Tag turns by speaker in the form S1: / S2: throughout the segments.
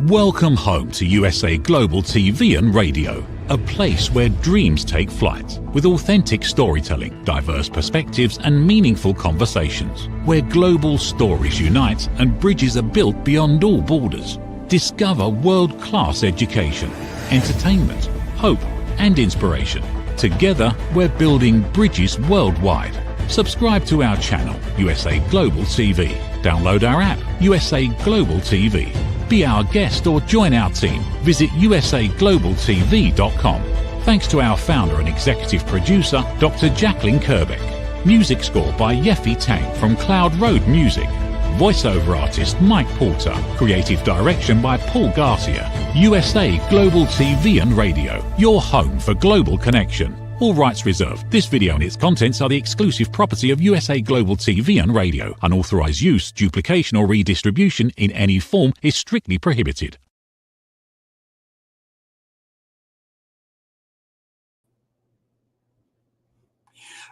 S1: Welcome home to USA Global TV and Radio, a place where dreams take flight, with authentic storytelling, diverse perspectives and meaningful conversations, where global stories unite and bridges are built beyond all borders. Discover world-class education, entertainment, hope and inspiration. Together, we're building bridges worldwide. Subscribe to our channel, USA Global TV. Download our app, USA Global TV. Be our guest or join our team. Visit usaglobaltv.com. Thanks to our founder and executive producer, Dr. Jacqueline Kerbeck. Music score by Yeffy Tang from Cloud Road Music. Voiceover artist Mike Porter. Creative direction by Paul Garcia. USA Global TV and Radio. Your home for global connection. All rights reserved. This video and its contents are the exclusive property of USA Global TV and Radio. Unauthorized use, duplication or redistribution in any form is strictly prohibited.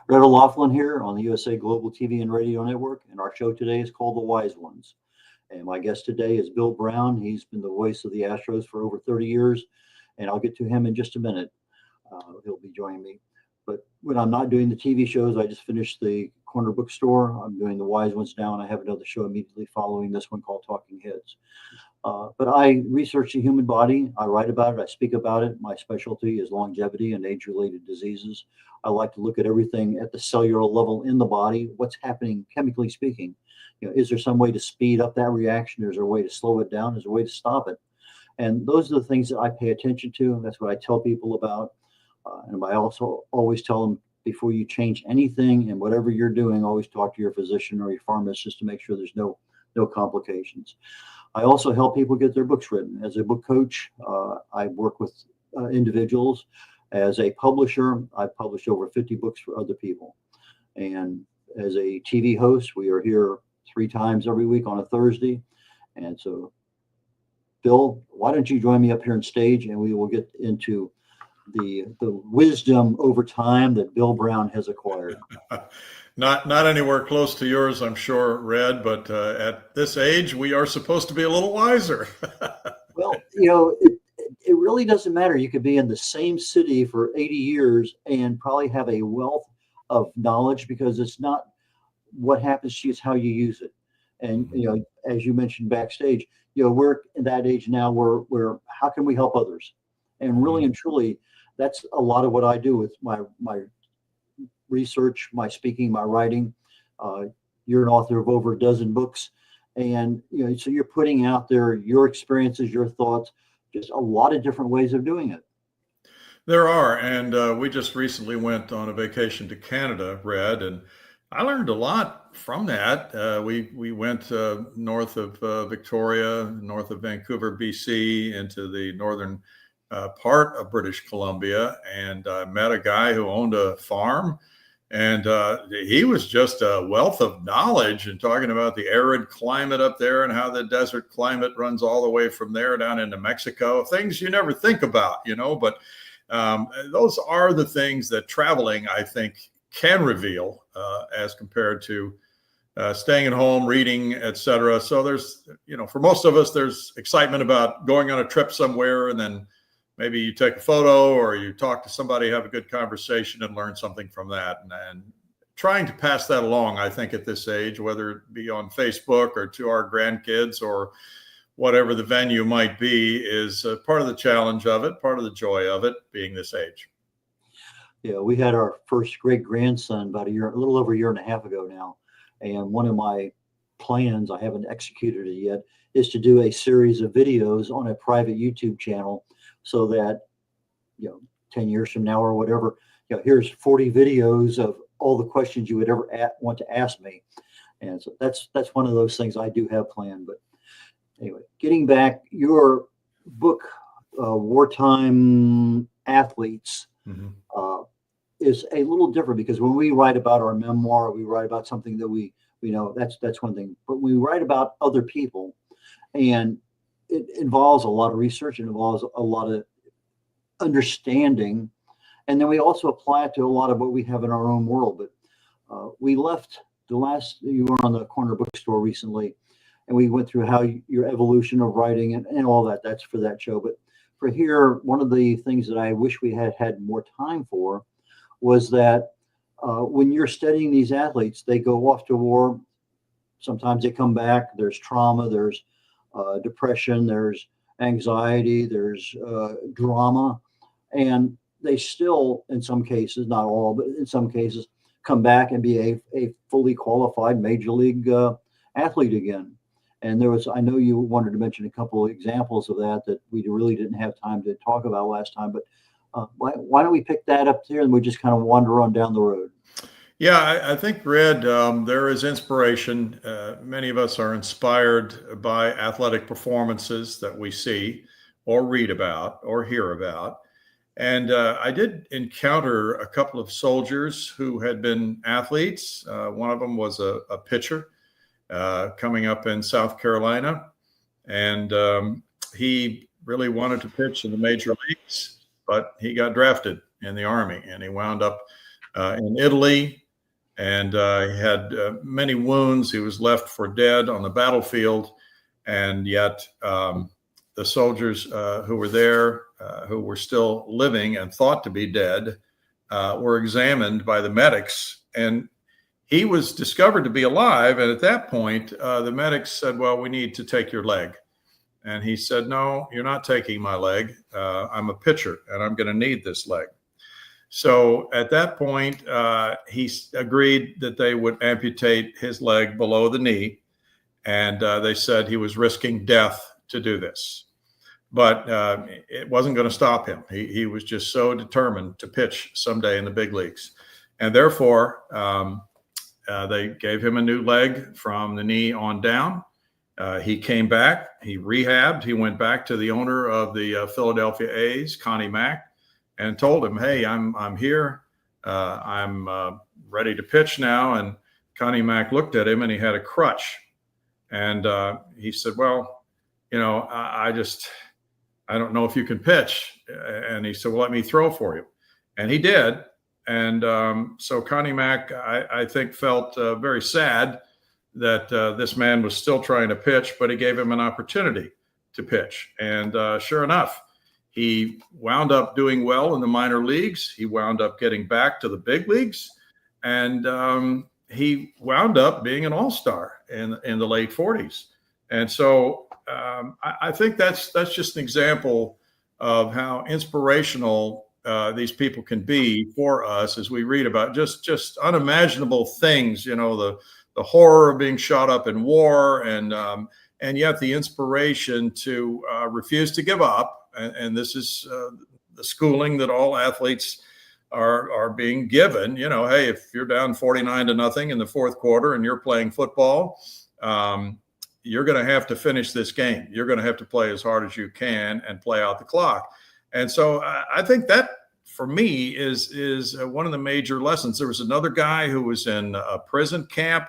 S2: Red O'Loughlin here on the USA Global TV and Radio Network, and our show today is called The Wise Ones. And my guest today is Bill Brown. He's been the voice of the Astros for over 30 years, and I'll get to him in just a minute. He'll be joining me. But when I'm not doing the TV shows, I just finished the Corner Bookstore. I'm doing The Wise Ones now, and I have another show immediately following this one called Talking Heads. But I research the human body. I write about it. I speak about it. My specialty is longevity and age-related diseases. I like to look at everything at the cellular level in the body. What's happening, chemically speaking? Is there some way to speed up that reaction? Is there a way to slow it down? Is there a way to stop it? And those are the things that I pay attention to. That's what I tell people about. And I also always tell them, before you change anything and whatever you're doing, always talk to your physician or your pharmacist to make sure there's no complications. I also help people get their books written. As a book coach, I work with individuals. As a publisher, I've published over 50 books for other people. And as a TV host, we are here 3 times every week on a Thursday. And so, Bill, why don't you join me up here on stage, and we will get into the wisdom over time that Bill Brown has acquired.
S3: Not anywhere close to yours, I'm sure, Red, but at this age, we are supposed to be a little wiser.
S2: Well, it really doesn't matter. You could be in the same city for 80 years and probably have a wealth of knowledge, because it's not what happens to you, it's how you use it. And, as you mentioned backstage, we're in that age now where how can we help others? And really and truly, that's a lot of what I do with my research, my speaking, my writing. You're an author of over a dozen books. And, so you're putting out there your experiences, your thoughts, just a lot of different ways of doing it.
S3: There are. And we just recently went on a vacation to Canada, Red, and I learned a lot from that. We went north of Victoria, north of Vancouver, BC, into the northern part of British Columbia, and I met a guy who owned a farm, and he was just a wealth of knowledge and talking about the arid climate up there and how the desert climate runs all the way from there down into Mexico, things you never think about, but those are the things that traveling, I think, can reveal as compared to staying at home, reading, etc. So there's, for most of us, there's excitement about going on a trip somewhere, and then maybe you take a photo or you talk to somebody, have a good conversation and learn something from that. And trying to pass that along, I think, at this age, whether it be on Facebook or to our grandkids or whatever the venue might be, is part of the challenge of it, part of the joy of it, being this age.
S2: Yeah, we had our first great grandson about a little over a year and a half ago now. And one of my plans, I haven't executed it yet, is to do a series of videos on a private YouTube channel, so that 10 years from now or whatever, here's 40 videos of all the questions you would ever want to ask me. And so that's one of those things I do have planned. But anyway, getting back, your book, Wartime Athletes, is a little different, because when we write about our memoir, we write about something that we know, that's one thing. But we write about other people, and it involves a lot of research. It involves a lot of understanding. And then we also apply it to a lot of what we have in our own world. But we left you were on the Corner Bookstore recently, and we went through how your evolution of writing and all that. That's for that show. But for here, one of the things that I wish we had more time for was that when you're studying these athletes, they go off to war. Sometimes they come back. There's trauma. There's depression. There's anxiety. There's drama. And they still, in some cases, not all, but in some cases, come back and be a fully qualified major league athlete again. And I know you wanted to mention a couple of examples of that we really didn't have time to talk about last time, but why don't we pick that up here and we just kind of wander on down the road?
S3: Yeah, I think, Red, there is inspiration. Many of us are inspired by athletic performances that we see or read about or hear about. And I did encounter a couple of soldiers who had been athletes. One of them was a pitcher coming up in South Carolina. And he really wanted to pitch in the major leagues, but he got drafted in the Army, and he wound up in Italy. And he had many wounds. He was left for dead on the battlefield. And yet the soldiers who were there, who were still living and thought to be dead, were examined by the medics. And he was discovered to be alive. And at that point, the medics said, well, we need to take your leg. And he said, no, you're not taking my leg. I'm a pitcher, and I'm going to need this leg. So at that point, he agreed that they would amputate his leg below the knee. And they said he was risking death to do this. But it wasn't going to stop him. He was just so determined to pitch someday in the big leagues. And therefore, they gave him a new leg from the knee on down. He came back. He rehabbed. He went back to the owner of the Philadelphia A's, Connie Mack, and told him, hey, I'm here. I'm ready to pitch now. And Connie Mack looked at him, and he had a crutch. And he said, well, I don't know if you can pitch. And he said, well, let me throw for you. And he did. And so Connie Mack, I think, felt very sad that this man was still trying to pitch, but he gave him an opportunity to pitch. And sure enough, he wound up doing well in the minor leagues. He wound up getting back to the big leagues. And he wound up being an all-star in the late 40s. And so I think that's just an example of how inspirational these people can be for us as we read about just unimaginable things, the horror of being shot up in war, and yet the inspiration to refuse to give up. And this is the schooling that all athletes are being given. Hey, if you're down 49-0 in the fourth quarter and you're playing football, you're going to have to finish this game. You're going to have to play as hard as you can and play out the clock. And so I think that, for me, is one of the major lessons. There was another guy who was in a prison camp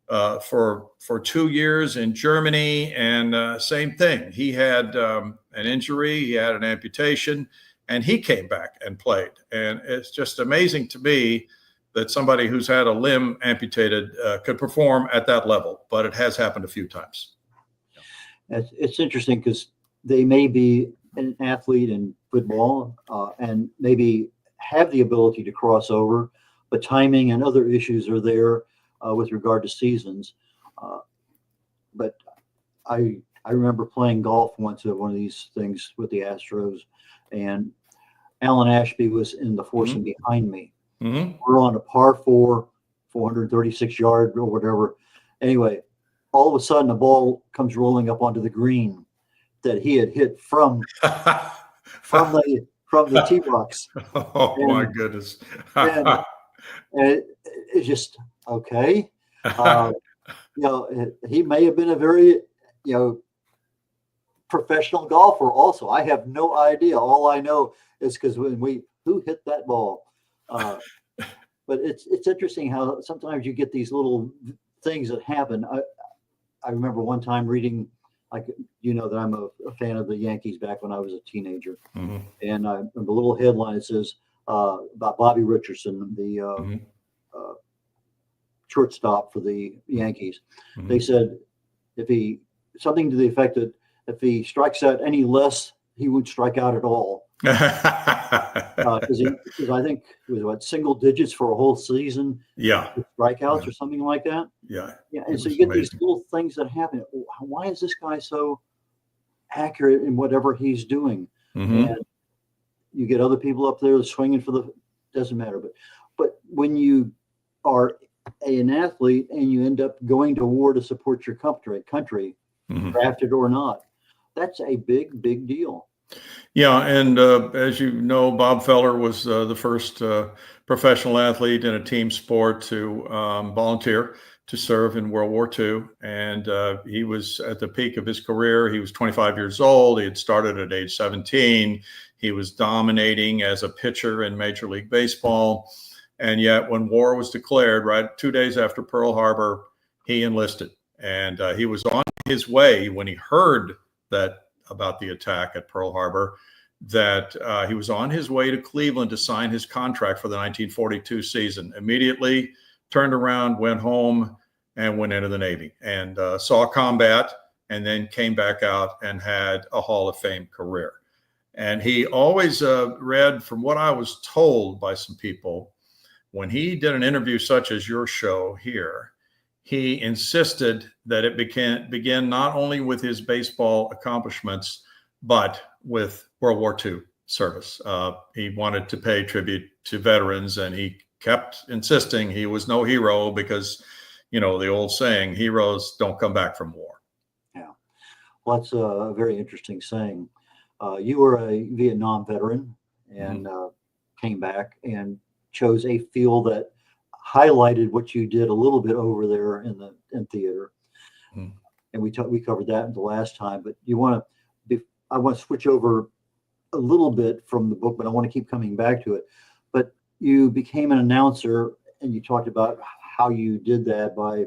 S3: for 2 years in Germany, and same thing. He had an injury, he had an amputation, and he came back and played. And it's just amazing to me that somebody who's had a limb amputated could perform at that level, but it has happened a few times.
S2: It's interesting because they may be an athlete in football and maybe have the ability to cross over, but timing and other issues are there with regard to seasons. But I remember playing golf once at one of these things with the Astros, and Alan Ashby was in the foursome behind me. Mm-hmm. We're on a par 4, 436 yard or whatever. Anyway, all of a sudden, the ball comes rolling up onto the green that he had hit from the tee box.
S3: Oh, and, my goodness!
S2: and it's just okay. He may have been a very professional golfer. Also, I have no idea. All I know is because who hit that ball. But it's interesting how sometimes you get these little things that happen. I remember one time reading, that I'm a fan of the Yankees back when I was a teenager. Mm-hmm. And the little headline, it says about Bobby Richardson, the shortstop for the Yankees. Mm-hmm. They said something to the effect that if he strikes out any less, he would strike out at all. Because I think it was what, single digits for a whole season.
S3: Yeah.
S2: Strikeouts or something like that.
S3: Yeah.
S2: Yeah. And so you get these little things that happen. Why is this guy so accurate in whatever he's doing? And you get other people up there swinging doesn't matter. But when you are an athlete and you end up going to war to support your country, drafted or not, that's a big, big deal.
S3: Yeah, and as you know, Bob Feller was the first professional athlete in a team sport to volunteer to serve in World War II. And he was at the peak of his career. He was 25 years old. He had started at age 17. He was dominating as a pitcher in Major League Baseball. And yet when war was declared, right 2 days after Pearl Harbor, he enlisted. And he was on his way when he heard that about the attack at Pearl Harbor, that he was on his way to Cleveland to sign his contract for the 1942 season. Immediately turned around, went home, and went into the Navy and saw combat, and then came back out and had a Hall of Fame career. And he always read, from what I was told by some people, when he did an interview such as your show here, he insisted that it began not only with his baseball accomplishments, but with World War II service. He wanted to pay tribute to veterans, and he kept insisting he was no hero because, you know, the old saying, heroes don't come back from war.
S2: Yeah, well, that's a very interesting saying. You were a Vietnam veteran and came back and chose a field that highlighted what you did a little bit over there in theater, and we covered that the last time. But I want to switch over a little bit from the book, but I want to keep coming back to it. But you became an announcer, and you talked about how you did that by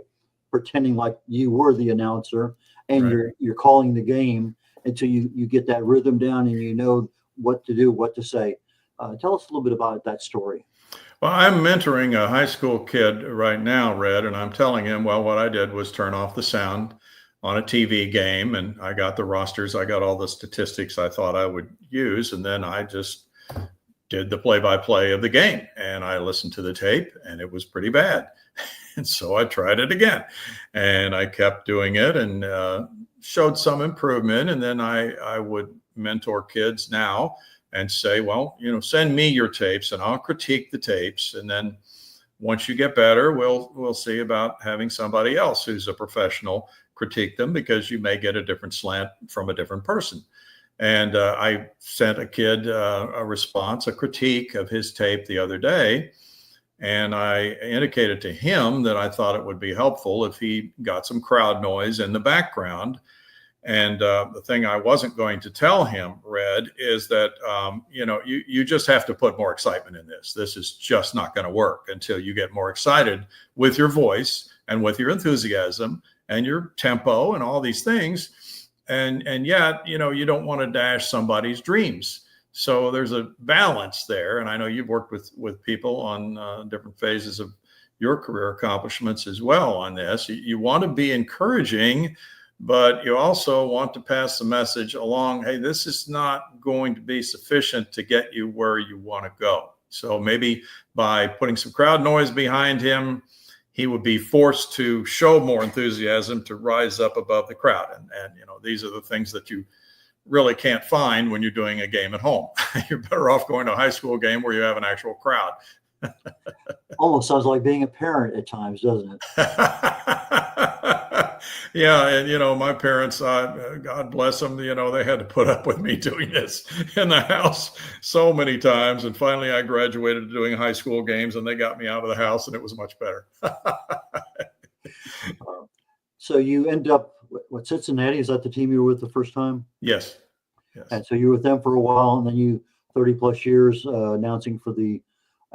S2: pretending like you were the announcer, and you're calling the game until you get that rhythm down and you know what to do, what to say. Tell us a little bit about that story.
S3: Well, I'm mentoring a high school kid right now, Red, and I'm telling him, well, what I did was turn off the sound on a TV game, and I got the rosters, I got all the statistics I thought I would use, and then I just did the play-by-play of the game, and I listened to the tape, and it was pretty bad. And so I tried it again, and I kept doing it and showed some improvement. And then I would mentor kids now and say, well, you know, send me your tapes and I'll critique the tapes. And then once you get better, we'll see about having somebody else who's a professional critique them, because you may get a different slant from a different person. And I sent a kid a response, a critique of his tape the other day. And I indicated to him that I thought it would be helpful if he got some crowd noise in the background. And the thing I wasn't going to tell him, Red, is that, you know, you just have to put more excitement in this. This is just not going to work until you get more excited with your voice and with your enthusiasm and your tempo and all these things. And yet, you know, you don't want to dash somebody's dreams. So there's a balance there. And I know you've worked with people on different phases of your career accomplishments as well on this. You want to be encouraging, but you also want to pass the message along, hey, this is not going to be sufficient to get you where you want to go. So maybe by putting some crowd noise behind him, he would be forced to show more enthusiasm to rise up above the crowd. And you know, these are the things that you really can't find when you're doing a game at home. You're better off going to a high school game where you have an actual crowd.
S2: Almost sounds like being a parent at times, doesn't it?
S3: Yeah. And, you know, my parents, God bless them, you know, they had to put up with me doing this in the house so many times. And finally, I graduated to doing high school games, and they got me out of the house, and it was much better.
S2: So you end up, what, Cincinnati? Is that the team you were with the first time?
S3: Yes.
S2: And so you were with them for a while, and then you 30 plus years announcing for the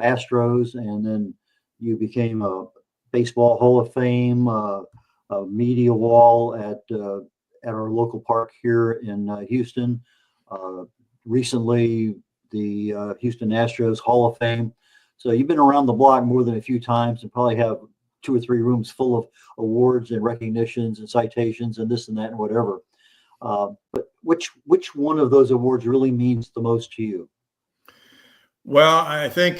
S2: Astros, and then you became a baseball Hall of Fame, a media wall at our local park here in Houston. Recently, the Houston Astros Hall of Fame. So you've been around the block more than a few times, and probably have 2 or 3 rooms full of awards and recognitions and citations and this and that and whatever. But which one of those awards really means the most to you?
S3: Well, I think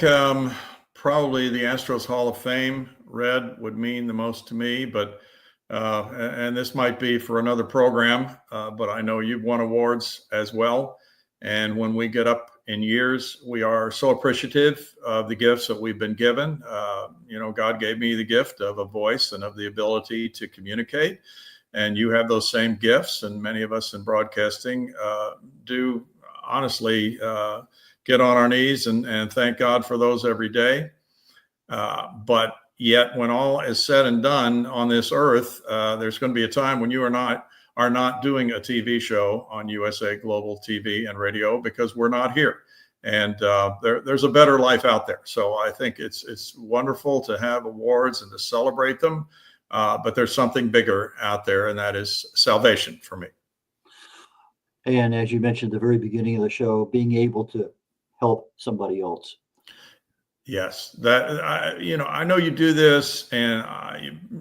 S3: probably the Astros Hall of Fame, Red, would mean the most to me. But and this might be for another program, but I know you've won awards as well. And when we get up in years, we are so appreciative of the gifts that we've been given. God gave me the gift of a voice and of the ability to communicate. And you have those same gifts. And many of us in broadcasting do honestly get on our knees and thank God for those every day. But yet, when all is said and done on this earth, there's going to be a time when you are not doing a TV show on USA Global TV and radio because we're not here. And there's a better life out there. So I think it's wonderful to have awards and to celebrate them. But there's something bigger out there, and that is salvation for me.
S2: And as you mentioned at the very beginning of the show, being able to help somebody else.
S3: Yes, that I know you do this, and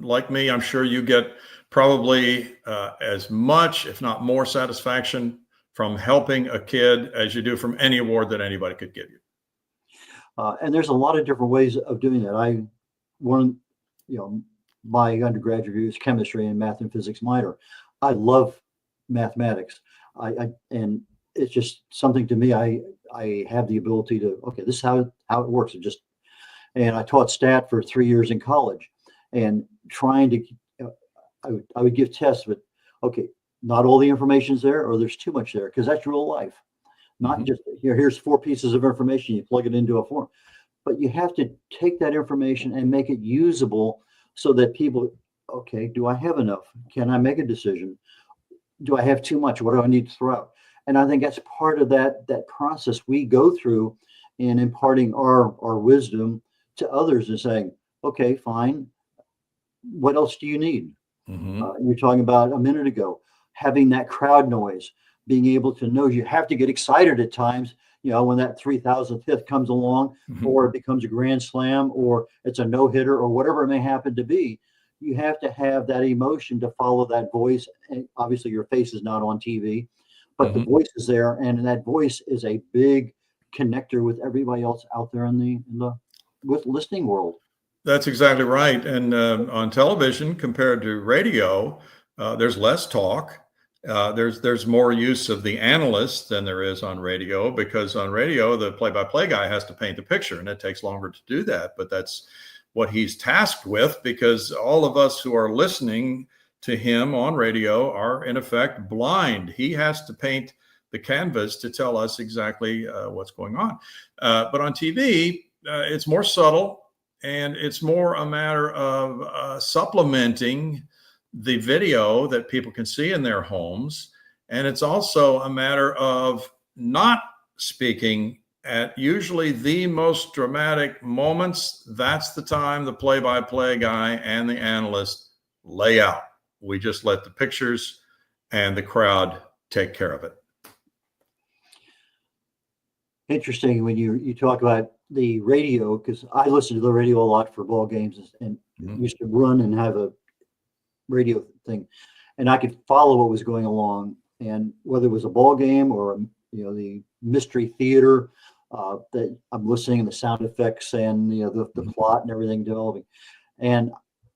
S3: like me, I'm sure you get probably as much, if not more, satisfaction from helping a kid as you do from any award that anybody could give you.
S2: And there's a lot of different ways of doing that. My undergraduate degree is chemistry and math and physics minor. I love mathematics. And it's just something to me. I have the ability to, okay, this is how it works. And I taught stat for 3 years in college, and trying to, I would give tests, but okay, not all the information's there, or there's too much there, because that's real life. Not just here's 4 pieces of information, you plug it into a form, but you have to take that information and make it usable so that people, okay, do I have enough? Can I make a decision? Do I have too much? What do I need to throw out? And I think that's part of that process we go through in imparting our wisdom to others and saying, okay, fine. What else do you need? You were talking about a minute ago, having that crowd noise, being able to know you have to get excited at times, when that 3,000th hit comes along, or it becomes a grand slam, or it's a no-hitter, or whatever it may happen to be. You have to have that emotion to follow that voice. And obviously your face is not on TV, but the voice is there, and that voice is a big connector with everybody else out there in the listening world.
S3: That's exactly right. And on television compared to radio, there's less talk. There's more use of the analyst than there is on radio, because on radio, the play-by-play guy has to paint the picture, and it takes longer to do that. But that's what he's tasked with, because all of us who are listening to him on radio are in effect blind. He has to paint the canvas to tell us exactly what's going on. But on TV, it's more subtle, and it's more a matter of supplementing the video that people can see in their homes. And it's also a matter of not speaking at usually the most dramatic moments. That's the time the play-by-play guy and the analyst lay out. We just let the pictures and the crowd take care of it.
S2: Interesting when you talk about the radio, because I listen to the radio a lot for ball games, and used to run and have a radio thing, and I could follow what was going along, and whether it was a ball game or the mystery theater that I'm listening, and the sound effects and the plot and everything developing. And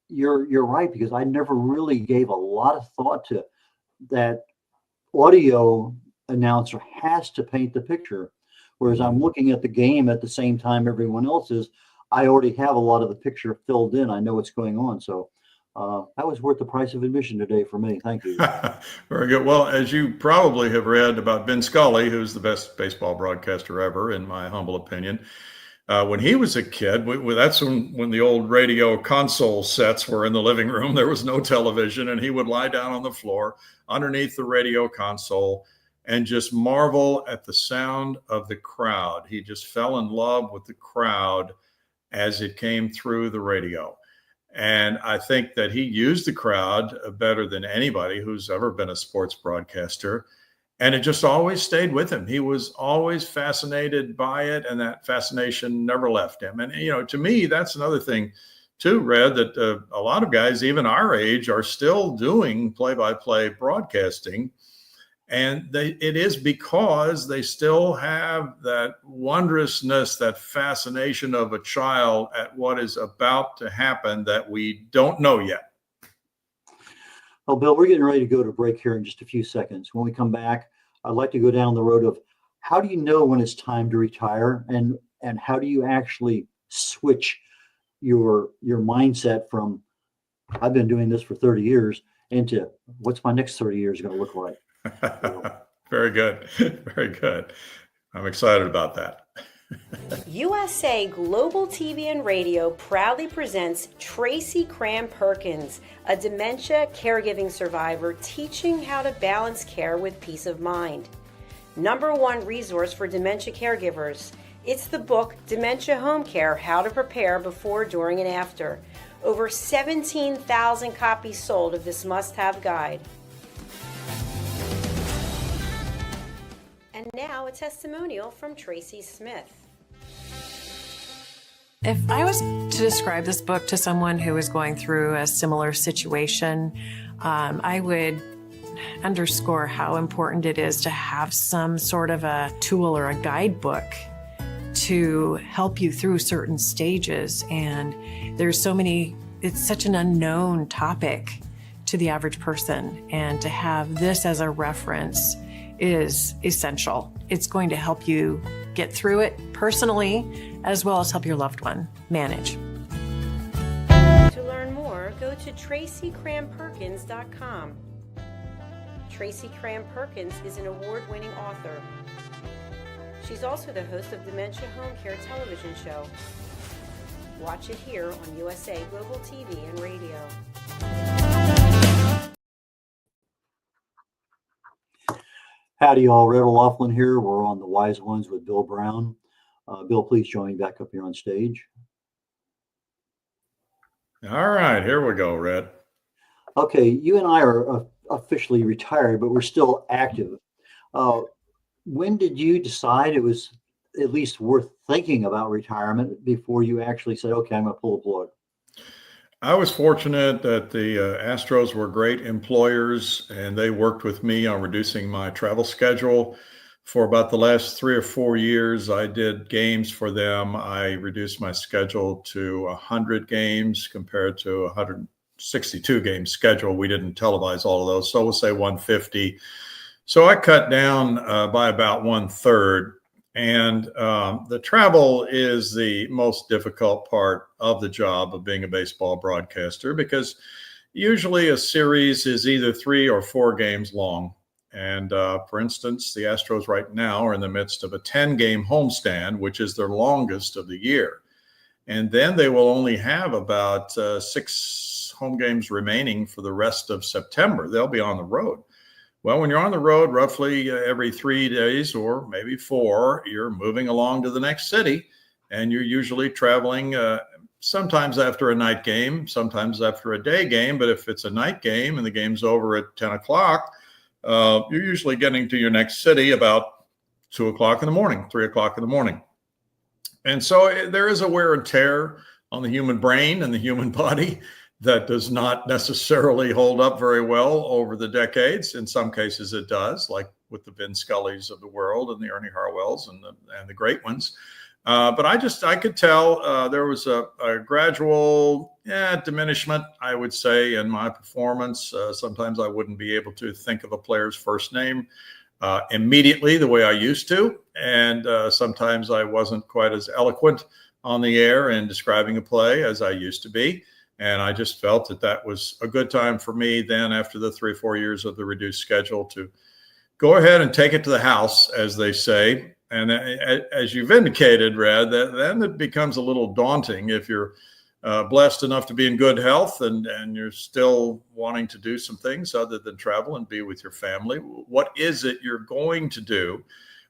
S2: you're right, because I never really gave a lot of thought to that. Audio announcer has to paint the picture, whereas I'm looking at the game at the same time everyone else is. I already have a lot of the picture filled in. I know what's going on. So that was worth the price of admission today for me. Thank you.
S3: Very good. Well, as you probably have read about Vin Scully, who's the best baseball broadcaster ever, in my humble opinion, when he was a kid, that's when the old radio console sets were in the living room. There was no television, and he would lie down on the floor underneath the radio console and just marvel at the sound of the crowd. He just fell in love with the crowd as it came through the radio. And I think that he used the crowd better than anybody who's ever been a sports broadcaster. And it just always stayed with him. He was always fascinated by it, and that fascination never left him. And, to me, that's another thing too, Red, that a lot of guys, even our age, are still doing play-by-play broadcasting. And it is because they still have that wondrousness, that fascination of a child at what is about to happen that we don't know yet.
S2: Well, Bill, we're getting ready to go to break here in just a few seconds. When we come back, I'd like to go down the road of how do you know when it's time to retire, and how do you actually switch your mindset from I've been doing this for 30 years into what's my next 30 years going to look like?
S3: Very good. Very good. I'm excited about that.
S4: USA Global TV and Radio proudly presents Tracy Cram-Perkins, a dementia caregiving survivor teaching how to balance care with peace of mind. #1 resource for dementia caregivers. It's the book Dementia Home Care: How to Prepare Before, During, and After. Over 17,000 copies sold of this must-have guide. And now a testimonial from Tracy Smith.
S5: If I was to describe this book to someone who is going through a similar situation, I would underscore how important it is to have some sort of a tool or a guidebook to help you through certain stages. And there's so many, it's such an unknown topic to the average person. And to have this as a reference is essential. It's going to help you get through it personally, as well as help your loved one manage.
S4: To learn more, go to tracycramperkins.com. Tracy Cram-Perkins is an award-winning author. She's also the host of Dementia Home Care television show. Watch it here on USA Global TV and Radio.
S2: Howdy, y'all. Red O'Loughlin here. We're on The Wise Ones with Bill Brown. Bill, please join me back up here on stage.
S3: All right, here we go, Red.
S2: Okay, you and I are officially retired, but we're still active. When did you decide it was at least worth thinking about retirement before you actually said, okay, I'm going to pull the plug?
S3: I was fortunate that the Astros were great employers, and they worked with me on reducing my travel schedule. For about the last 3 or 4 years, I did games for them. I reduced my schedule to 100 games compared to 162 game schedule. We didn't televise all of those, so we'll say 150. So I cut down by about 1/3. And the travel is the most difficult part of the job of being a baseball broadcaster, because usually a series is either 3 or 4 games long. And for instance, the Astros right now are in the midst of a 10-game homestand, which is their longest of the year. And then they will only have about 6 home games remaining for the rest of September. They'll be on the road. Well, when you're on the road roughly every 3 days or maybe 4, you're moving along to the next city, and you're usually traveling sometimes after a night game, sometimes after a day game. But if it's a night game and the game's over at 10 o'clock, you're usually getting to your next city about 2 o'clock in the morning, 3 o'clock in the morning. And so there is a wear and tear on the human brain and the human body that does not necessarily hold up very well over the decades. In some cases it does, like with the Vin Scullys of the world and the Ernie Harwells and the great ones. But I could tell there was a gradual diminishment, I would say, in my performance. Sometimes I wouldn't be able to think of a player's first name immediately the way I used to. And sometimes I wasn't quite as eloquent on the air in describing a play as I used to be. And I just felt that was a good time for me then, after the 3 or 4 years of the reduced schedule, to go ahead and take it to the house, as they say. And as you've indicated, Red, then it becomes a little daunting if you're blessed enough to be in good health and you're still wanting to do some things other than travel and be with your family. What is it you're going to do?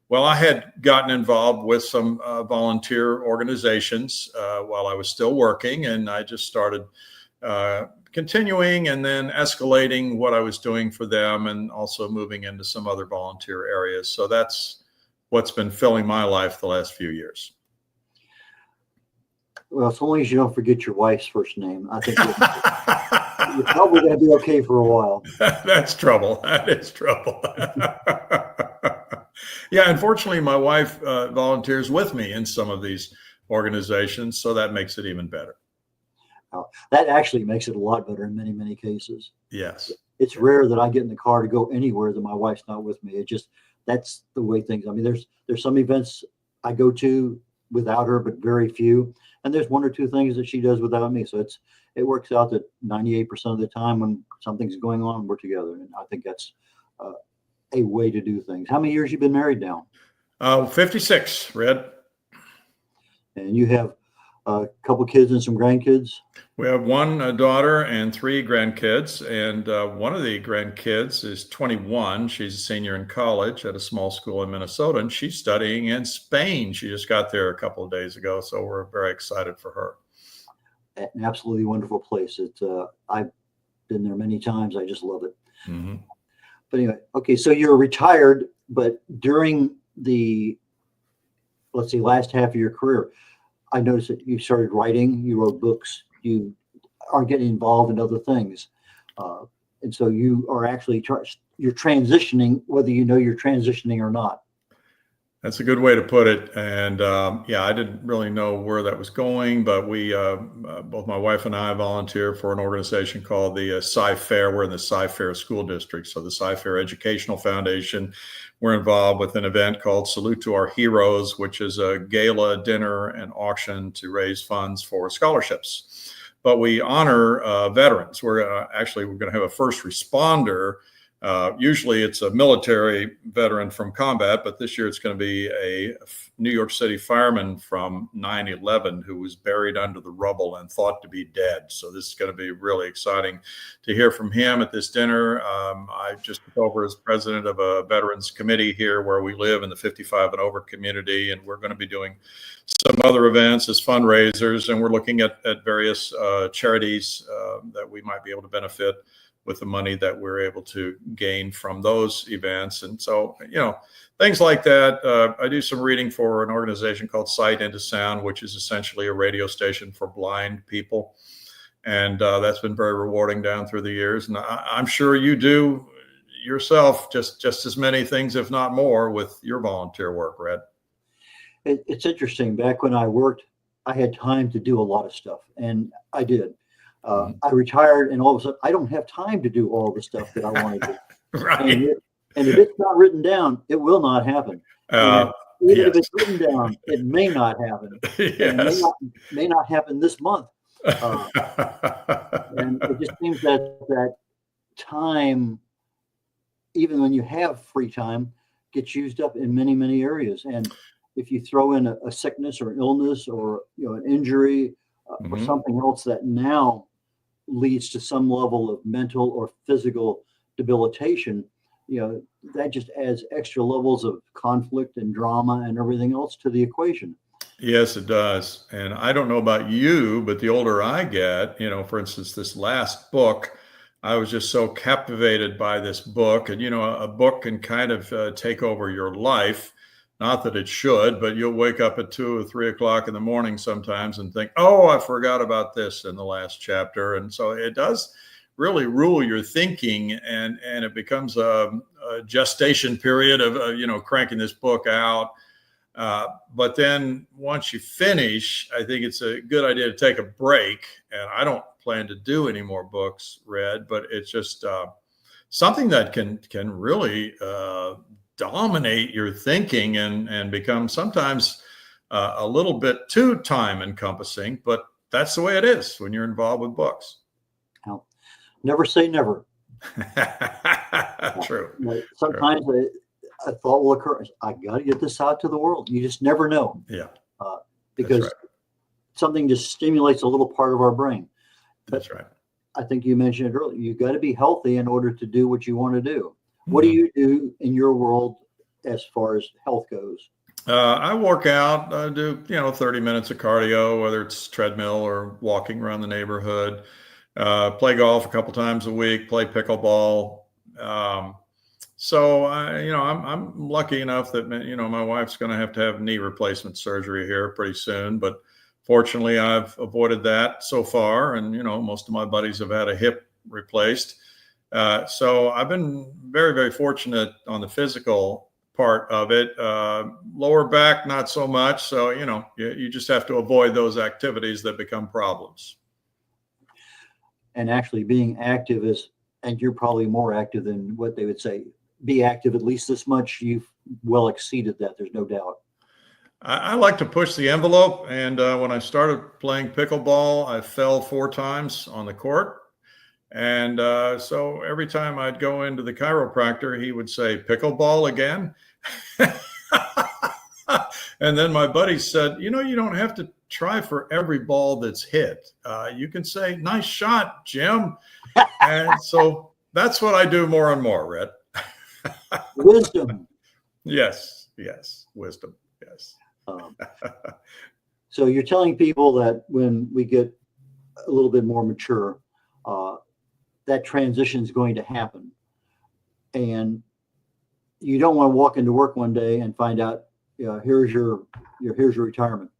S3: Well, I had gotten involved with some volunteer organizations while I was still working, and I just started continuing and then escalating what I was doing for them, and also moving into some other volunteer areas. So that's what's been filling my life the last few years.
S2: Well, as long as you don't forget your wife's first name, I think you're probably going to be okay for a while.
S3: That's trouble. That is trouble. Yeah, unfortunately, my wife volunteers with me in some of these organizations, so that makes it even better.
S2: That actually makes it a lot better in many, many cases.
S3: Yes.
S2: It's rare that I get in the car to go anywhere that my wife's not with me. That's the way things. I mean, there's some events I go to without her, but very few. And there's one or two things that she does without me. So it works out that 98% of the time when something's going on, we're together. And I think that's a way to do things. How many years you been married now?
S3: 56, Red.
S2: And you have a couple kids and some grandkids?
S3: We have one daughter and 3 grandkids. And one of the grandkids is 21. She's a senior in college at a small school in Minnesota, and she's studying in Spain. She just got there a couple of days ago. So we're very excited for her.
S2: An absolutely wonderful place. I've been there many times. I just love it.
S3: Mm-hmm.
S2: But anyway, okay, so you're retired, but during the, let's say, last half of your career, I noticed that you started writing, you wrote books, you are getting involved in other things. And so you are actually, you're transitioning, whether you know you're transitioning or not.
S3: That's a good way to put it. And yeah, I didn't really know where that was going, but we, both my wife and I volunteer for an organization called the Sci-Fair. We're in the Sci-Fair School District. So the Sci-Fair Educational Foundation, we're involved with an event called Salute to Our Heroes, which is a gala dinner and auction to raise funds for scholarships. But we honor veterans. We're going to have a first responder. Usually it's a military veteran from combat, but this year it's going to be a New York City fireman from 9/11 who was buried under the rubble and thought to be dead. So this is going to be really exciting to hear from him at this dinner. I just took over as president of a veterans committee here where we live in the 55 and over community, and we're going to be doing some other events as fundraisers, and we're looking at various charities that we might be able to benefit with the money that we're able to gain from those events. And so, things like that. I do some reading for an organization called Sight into Sound, which is essentially a radio station for blind people. And that's been very rewarding down through the years. And I'm sure you do yourself just as many things, if not more, with your volunteer work, Red.
S2: It's interesting. Back when I worked, I had time to do a lot of stuff, and I did. I retired, and all of a sudden, I don't have time to do all the stuff that I want to do.
S3: Right.
S2: And if it's not written down, it will not happen. Even if it's written down, it may not happen.
S3: Yes.
S2: It may not happen this month. And it just seems that time, even when you have free time, gets used up in many, many areas. And if you throw in a sickness or an illness or an injury or something else that now leads to some level of mental or physical debilitation, that just adds extra levels of conflict and drama and everything else to the equation.
S3: Yes, it does. And I don't know about you, but the older I get, for instance, this last book, I was just so captivated by this book. And, a book can kind of take over your life. Not that it should, but you'll wake up at 2 or 3 o'clock in the morning sometimes and think, oh, I forgot about this in the last chapter. And so it does really rule your thinking, and it becomes a gestation period of cranking this book out. But then once you finish, I think it's a good idea to take a break. And I don't plan to do any more books, Red, but it's just something that can really dominate your thinking and become sometimes a little bit too time encompassing, but that's the way it is when you're involved with books.
S2: Now, never say never.
S3: True.
S2: Sometimes a thought will occur. I got to get this out to the world. You just never know.
S3: Yeah.
S2: Because something just stimulates a little part of our brain.
S3: That's right.
S2: I think you mentioned it earlier. You've got to be healthy in order to do what you want to do. What do you do in your world as far as health goes?
S3: I work out. I do, 30 minutes of cardio, whether it's treadmill or walking around the neighborhood. Play golf a couple times a week. Play pickleball. So I'm lucky enough that my wife's going to have knee replacement surgery here pretty soon. But Fortunately, I've avoided that so far. And, most of my buddies have had a hip replaced. So I've been very, very fortunate on the physical part of it. Lower back, not so much. So, you just have to avoid those activities that become problems.
S2: And actually being active and you're probably more active than what they would say, be active at least this much. You've well exceeded that. There's no doubt.
S3: I like to push the envelope. And when I started playing pickleball, I fell 4 times on the court. And so every time I'd go into the chiropractor, he would say, "Pickleball again?" And then my buddy said, "You don't have to try for every ball that's hit. You can say, 'Nice shot, Jim.'" And so that's what I do more and more, Red.
S2: Wisdom.
S3: Yes. Wisdom. Yes.
S2: So you're telling people that when we get a little bit more mature, that transition is going to happen, and you don't want to walk into work one day and find out, here's your retirement.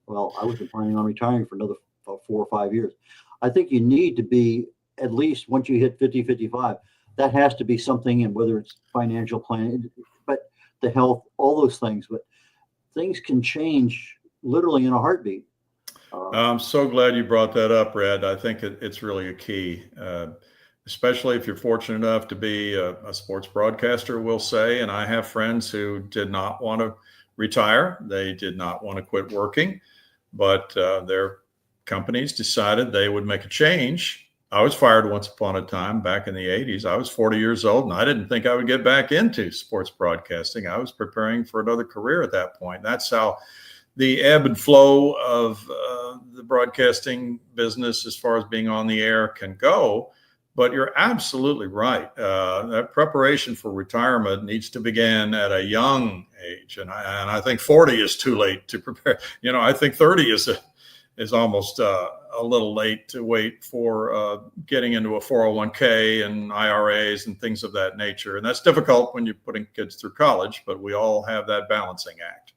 S2: Well, I wasn't planning on retiring for another 4 or 5 years. I think you need to be, at least once you hit 50, 55, that has to be something, and whether it's financial planning, but the health, all those things. But things can change literally in a heartbeat.
S3: I'm so glad you brought that up, Red. I think it's really a key, especially if you're fortunate enough to be a sports broadcaster, we'll say. And I have friends who did not want to retire. They did not want to quit working, but their companies decided they would make a change. I was fired once upon a time back in the 80s. I was 40 years old, and I didn't think I would get back into sports broadcasting. I was preparing for another career at that point. That's how the ebb and flow of the broadcasting business, as far as being on the air, can go. But you're absolutely right. That preparation for retirement needs to begin at a young age. And I think 40 is too late to prepare. I think 30 is almost a little late to wait for getting into a 401k and IRAs and things of that nature. And that's difficult when you're putting kids through college, but we all have that balancing act.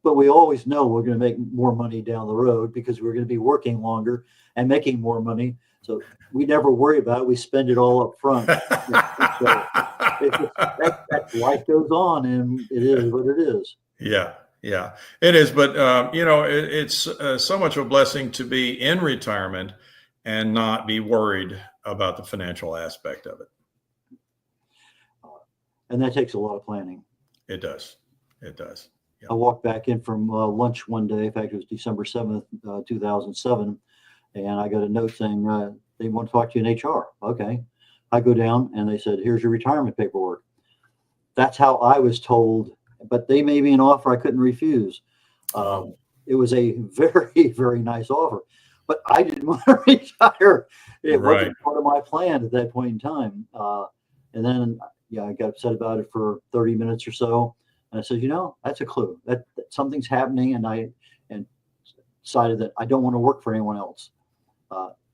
S2: But we always know we're going to make more money down the road because we're going to be working longer and making more money. So we never worry about it. We spend it all up front. So that life goes on, and it is what it is.
S3: Yeah, it is. But, it's so much of a blessing to be in retirement and not be worried about the financial aspect of it.
S2: And that takes a lot of planning.
S3: It does. Yeah.
S2: I walked back in from lunch one day. In fact, it was December 7th, 2007. And I got a note saying they want to talk to you in HR. Okay. I go down and they said, "Here's your retirement paperwork." That's how I was told, but they made me an offer I couldn't refuse. It was a very, very nice offer, but I didn't want to retire. It wasn't part of my plan at that point in time. And then, I got upset about it for 30 minutes or so. And I said, that's a clue that something's happening. And I decided that I don't want to work for anyone else.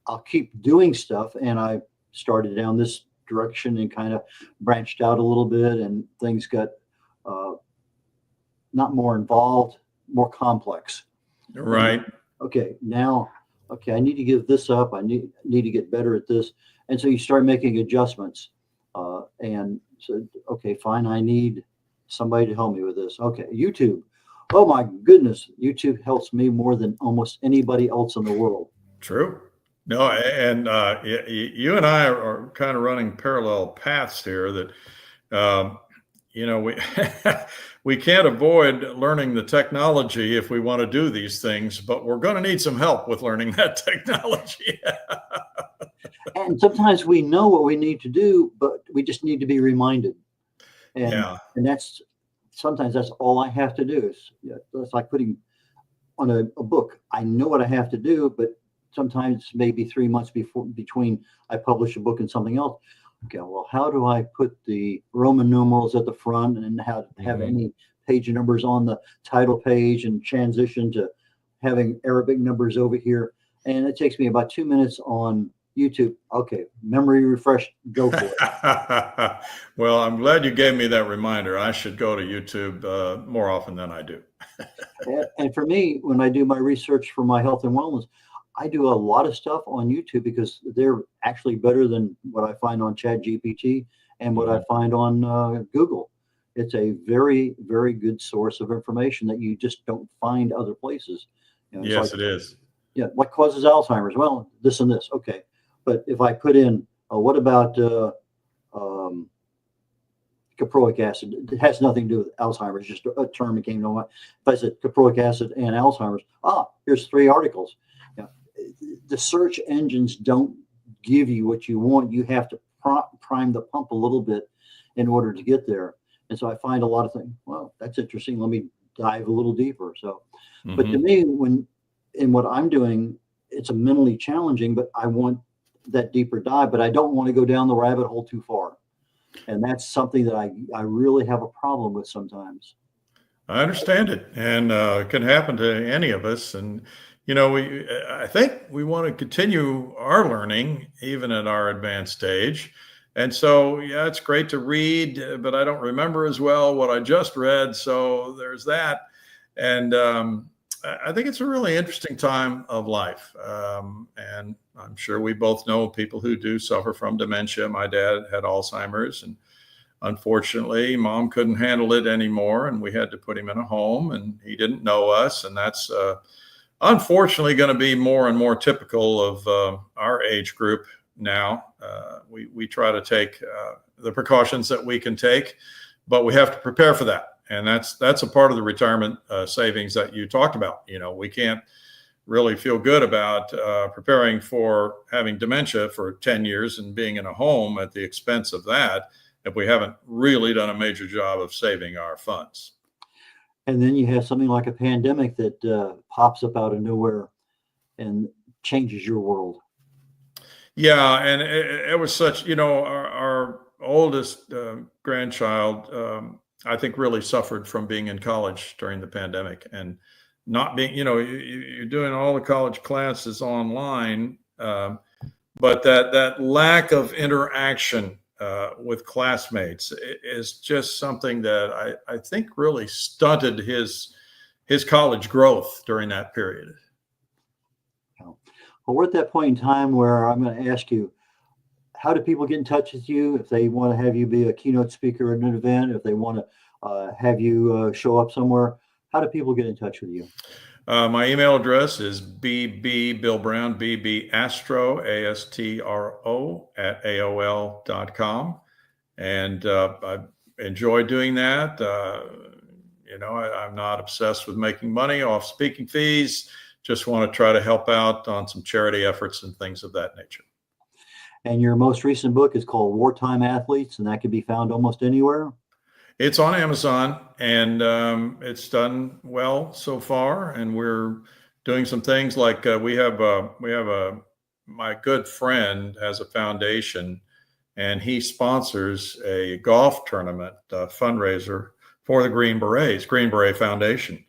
S2: I'll keep doing stuff. And I started down this direction and kind of branched out a little bit, and things got not more involved, more complex.
S3: Right.
S2: I need to give this up. I need to get better at this. And so you start making adjustments and said, okay, fine. I need somebody to help me with this. Okay. YouTube. Oh my goodness. YouTube helps me more than almost anybody else in the world.
S3: True. No, and you and I are kind of running parallel paths here that, we can't avoid learning the technology if we want to do these things, but we're going to need some help with learning that technology.
S2: And sometimes we know what we need to do, but we just need to be reminded. And that's sometimes that's all I have to do. It's like putting on a book. I know what I have to do, but sometimes maybe 3 months between I publish a book and something else. Okay, well, how do I put the Roman numerals at the front and how to have any page numbers on the title page and transition to having Arabic numbers over here? And it takes me about 2 minutes on YouTube. Okay, memory refresh, go for it.
S3: Well, I'm glad you gave me that reminder. I should go to YouTube more often than I do.
S2: And for me, when I do my research for my health and wellness, I do a lot of stuff on YouTube because they're actually better than what I find on Chat GPT and what I find on Google. It's a very, very good source of information that you just don't find other places. You know, it's
S3: Yes,
S2: like,
S3: it is.
S2: yeah, what causes Alzheimer's? Well, this and this. Okay. But if I put in, what about caproic acid? It has nothing to do with Alzheimer's, just a term that came to mind. If I said caproic acid and Alzheimer's, here's 3 articles. Yeah. The search engines don't give you what you want. You have to prime the pump a little bit in order to get there. And so I find a lot of things, well, that's interesting. Let me dive a little deeper. So, but to me, in what I'm doing, it's a mentally challenging, but I want that deeper dive, but I don't want to go down the rabbit hole too far. And that's something that I really have a problem with sometimes.
S3: I understand it, and it can happen to any of us. And you know, I think we want to continue our learning even at our advanced stage. And so, yeah, it's great to read, but I don't remember as well what I just read. So there's that. And I think it's a really interesting time of life. And I'm sure we both know people who do suffer from dementia. My dad had Alzheimer's, and unfortunately, Mom couldn't handle it anymore, and we had to put him in a home, and he didn't know us. And that's unfortunately going to be more and more typical of our age group now. We try to take the precautions that we can take, but we have to prepare for that. And that's a part of the retirement savings that you talked about. You know, we can't really feel good about preparing for having dementia for 10 years and being in a home at the expense of that if we haven't really done a major job of saving our funds.
S2: And then you have something like a pandemic that pops up out of nowhere and changes your world.
S3: Yeah, and it was such, you know, our oldest grandchild, I think, really suffered from being in college during the pandemic and not being, you know, you're doing all the college classes online, but that lack of interaction with classmates is just something that I think really stunted his college growth during that period.
S2: Well, we're at that point in time where I'm going to ask you, how do people get in touch with you if they want to have you be a keynote speaker at an event, if they want to have you show up somewhere? How do people get in touch with you?
S3: My email address is bbillbrown, bbastro, ASTRO at AOL.com. And I enjoy doing that. You know, I'm not obsessed with making money off speaking fees. Just want to try to help out on some charity efforts and things of that nature.
S2: And your most recent book is called Wartime Athletes, and that can be found almost anywhere.
S3: It's on Amazon, and it's done well so far. And we're doing some things like my good friend has a foundation, and he sponsors a golf tournament fundraiser for the Green Beret Foundation.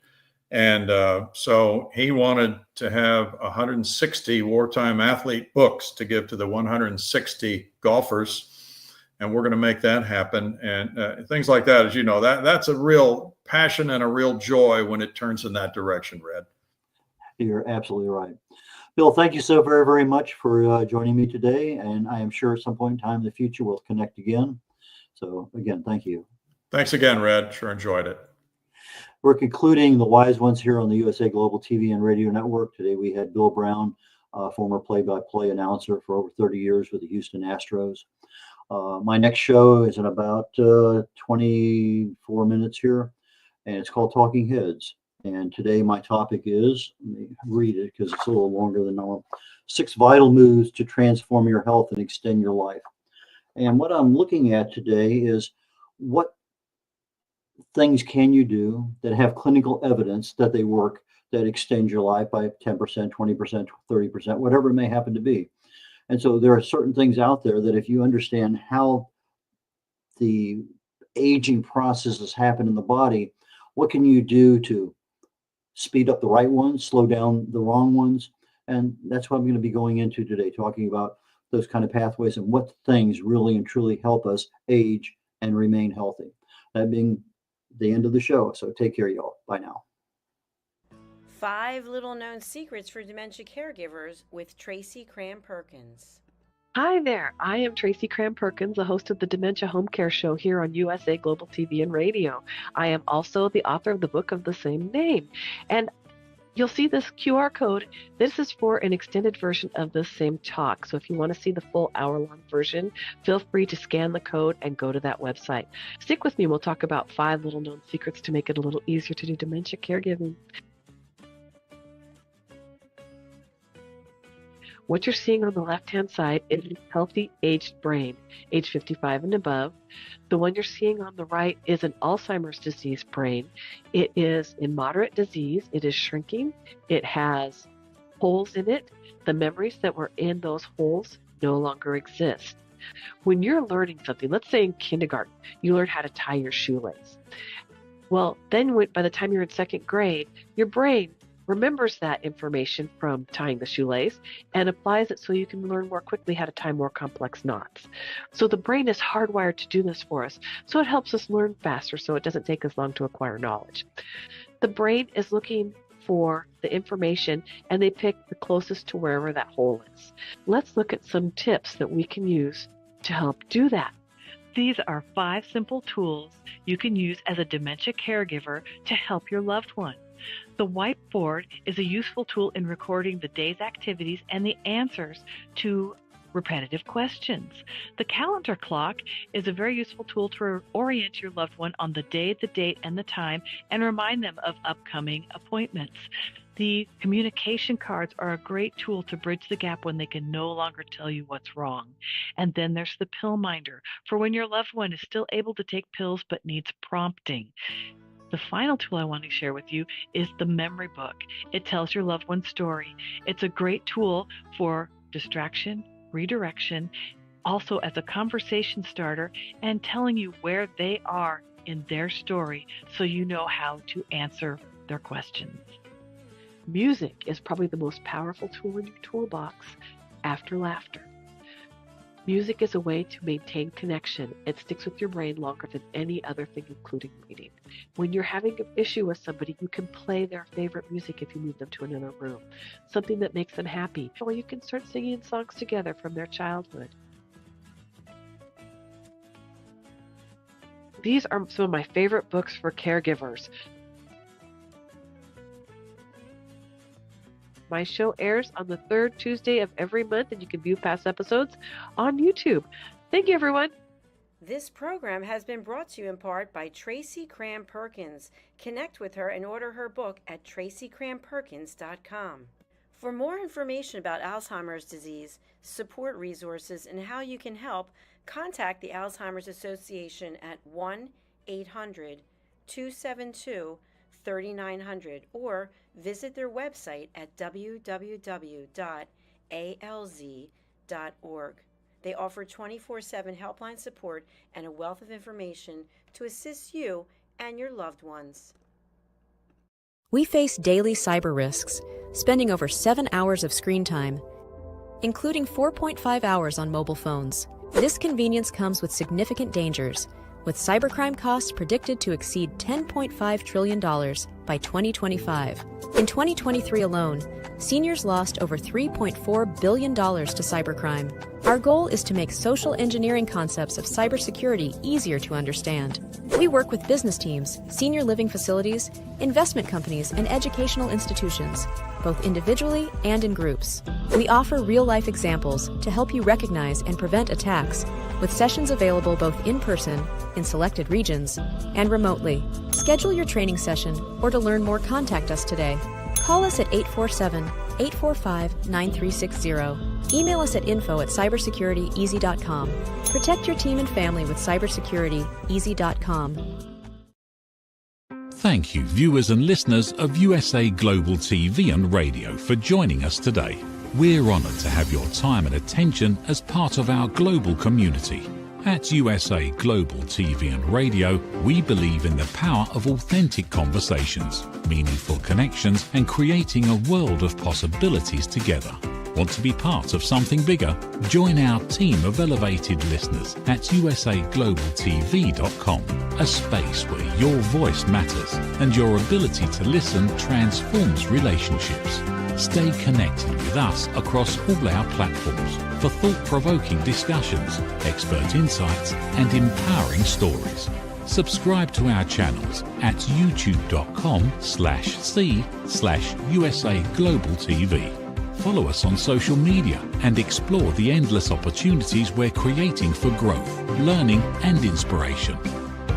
S3: And so he wanted to have 160 wartime athlete books to give to the 160 golfers. And we're going to make that happen. And things like that, as you know, that's a real passion and a real joy when it turns in that direction, Red.
S2: You're absolutely right. Bill, thank you so very, very much for joining me today. And I am sure at some point in time in the future, we'll connect again. So again, thank you.
S3: Thanks again, Red. Sure enjoyed it.
S2: We're concluding the Wise Ones here on the USA Global TV and Radio Network. Today we had Bill Brown, former play-by-play announcer for over 30 years with the Houston Astros. My next show is in about 24 minutes here, and it's called Talking Heads. And today my topic is, let me read it because it's a little longer than normal, 6 vital moves to transform your health and extend your life. And what I'm looking at today is what things can you do that have clinical evidence that they work, that extend your life by 10%, 20%, 30%, whatever it may happen to be. And so there are certain things out there that if you understand how the aging processes happen in the body, what can you do to speed up the right ones, slow down the wrong ones? And that's what I'm going to be going into today, talking about those kind of pathways and what things really and truly help us age and remain healthy. That being the end of the show. So take care, y'all. Bye now.
S4: 5 little known secrets for dementia caregivers with Tracy Cram-Perkins.
S6: Hi there, I am Tracy Cram-Perkins, the host of the Dementia Home Care Show here on USA Global TV and Radio. I am also the author of the book of the same name. And you'll see this QR code. This is for an extended version of the same talk. So if you want to see the full hour-long version, feel free to scan the code and go to that website. Stick with me, we'll talk about 5 little known secrets to make it a little easier to do dementia caregiving. What you're seeing on the left-hand side is a healthy aged brain, age 55 and above. The one you're seeing on the right is an Alzheimer's disease brain. It is in moderate disease. It is shrinking. It has holes in it. The memories that were in those holes no longer exist. When you're learning something, let's say in kindergarten, you learn how to tie your shoelace. Well, then by the time you're in 2nd grade, your brain remembers that information from tying the shoelace and applies it so you can learn more quickly how to tie more complex knots. So the brain is hardwired to do this for us. So it helps us learn faster so it doesn't take us long to acquire knowledge. The brain is looking for the information and they pick the closest to wherever that hole is. Let's look at some tips that we can use to help do that.
S7: These are 5 simple tools you can use as a dementia caregiver to help your loved one. The whiteboard is a useful tool in recording the day's activities and the answers to repetitive questions. The calendar clock is a very useful tool to orient your loved one on the day, the date, and the time, and remind them of upcoming appointments. The communication cards are a great tool to bridge the gap when they can no longer tell you what's wrong. And then there's the pill minder, for when your loved one is still able to take pills but needs prompting. The final tool I want to share with you is the memory book. It tells your loved one's story. It's a great tool for distraction, redirection, also as a conversation starter, and telling you where they are in their story so you know how to answer their questions.
S6: Music is probably the most powerful tool in your toolbox after laughter. Music is a way to maintain connection. It sticks with your brain longer than any other thing, including reading. When you're having an issue with somebody, you can play their favorite music if you move them to another room, something that makes them happy, or you can start singing songs together from their childhood. These are some of my favorite books for caregivers. My show airs on the 3rd Tuesday of every month, and you can view past episodes on YouTube. Thank you, everyone.
S4: This program has been brought to you in part by Tracy Cram-Perkins. Connect with her and order her book at tracycramperkins.com. For more information about Alzheimer's disease, support resources, and how you can help, contact the Alzheimer's Association at 1-800-272-3900 or visit their website at www.alz.org. They offer 24/7 helpline support and a wealth of information to assist you and your loved ones.
S8: We face daily cyber risks, spending over 7 hours of screen time, including 4.5 hours on mobile phones. This convenience comes with significant dangers, with cybercrime costs predicted to exceed $10.5 trillion by 2025. In 2023 alone, seniors lost over $3.4 billion to cybercrime. Our goal is to make social engineering concepts of cybersecurity easier to understand. We work with business teams, senior living facilities, investment companies, and educational institutions, both individually and in groups. We offer real-life examples to help you recognize and prevent attacks, with sessions available both in person, in selected regions, and remotely. Schedule your training session, or to learn more, contact us today. Call us at 847-845-9360. Email us at info@cybersecurity.easy.com. Protect your team and family with cybersecurity.easy.com.
S1: Thank you, viewers and listeners of USA Global TV and Radio, for joining us today. We're honoured to have your time and attention as part of our global community. At USA Global TV and Radio, we believe in the power of authentic conversations, meaningful connections, and creating a world of possibilities together. Want to be part of something bigger? Join our team of elevated listeners at usaglobaltv.com, a space where your voice matters and your ability to listen transforms relationships. Stay connected with us across all our platforms for thought-provoking discussions, expert insights, and empowering stories. Subscribe to our channels at youtube.com/c/USA Global TV. Follow us on social media and explore the endless opportunities we're creating for growth, learning, and inspiration.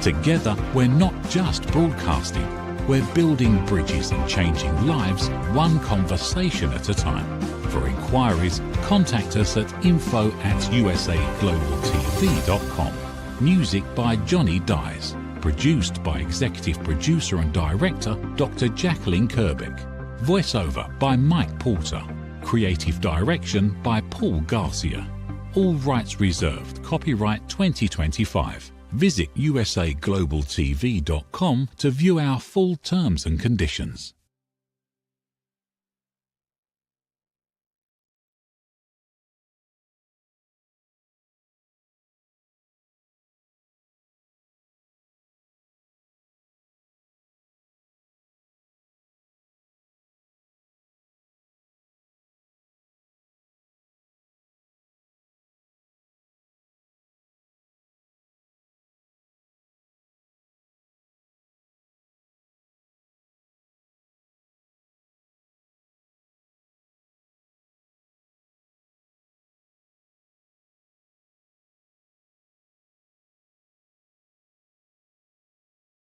S1: Together, we're not just broadcasting, we're building bridges and changing lives one conversation at a time. For inquiries, contact us at info@usaglobaltv.com. Music by Johnny Dyes. Produced by Executive Producer and Director Dr. Jacqueline Kerbeck. Voiceover by Mike Porter. Creative Direction by Paul Garcia. All rights reserved. Copyright 2025. Visit usaglobaltv.com to view our full terms and conditions.